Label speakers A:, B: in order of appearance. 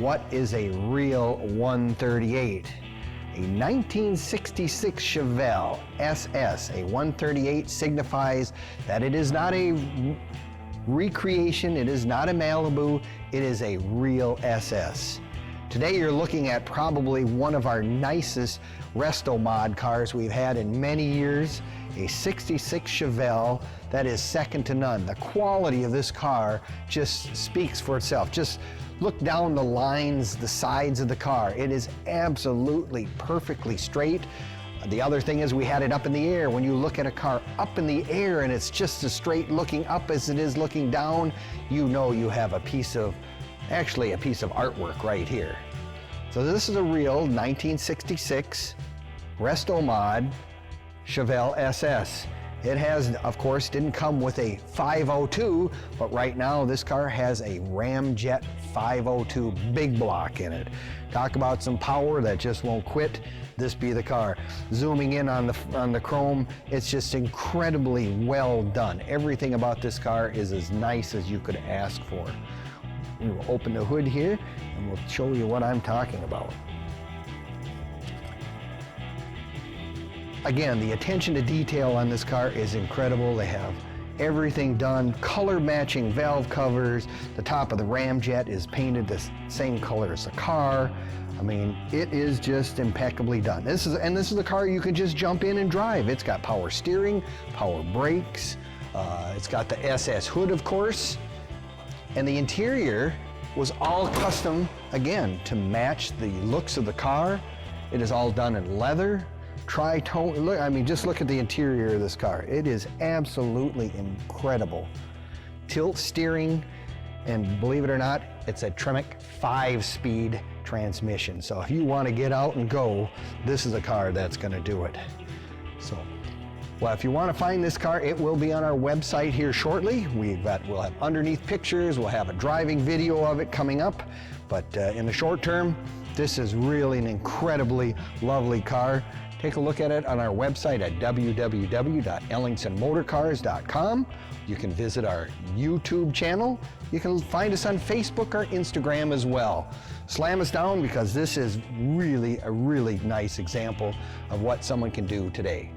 A: what is a real 138? A 1966 Chevelle SS, a 138, signifies that it is not a recreation, it is not a Malibu, it is a real SS. Today you're looking at probably one of our nicest Restomod cars we've had in many years, a 66 Chevelle that is second to none. The quality of this car just speaks for itself. Just look down the lines, the sides of the car. It is absolutely perfectly straight. The other thing is we had it up in the air. When you look at a car up in the air and it's just as straight looking up as it is looking down, you know you have a piece of artwork right here. So this is a real 1966 Restomod Chevelle SS. It has, of course, didn't come with a 502, but right now this car has a Ramjet 502 big block in it. Talk about some power that just won't quit. This be the car. Zooming in on the chrome, it's just incredibly well done. Everything about this car is as nice as you could ask for. We will open the hood here and we'll show you what I'm talking about. Again, the attention to detail on this car is incredible. They have everything done, color matching valve covers. The top of the Ramjet is painted the same color as the car. I mean, it is just impeccably done. This is a car you can just jump in and drive. It's got power steering, power brakes. It's got the SS hood, of course. And the interior was all custom, again, to match the looks of the car. It is all done in leather. Tri-tone, look, I mean, just look at the interior of this car. It is absolutely incredible. Tilt steering, and believe it or not, it's a Tremec 5-speed transmission. So if you want to get out and go, this is a car that's going to do it. So, well, if you want to find this car, it will be on our website here shortly. We'll have underneath pictures, we'll have a driving video of it coming up. But in the short term, this is really an incredibly lovely car. Take a look at it on our website at www.ellingsonmotorcars.com. You can visit our YouTube channel. You can find us on Facebook or Instagram as well. Slam us down because this is really a really nice example of what someone can do today.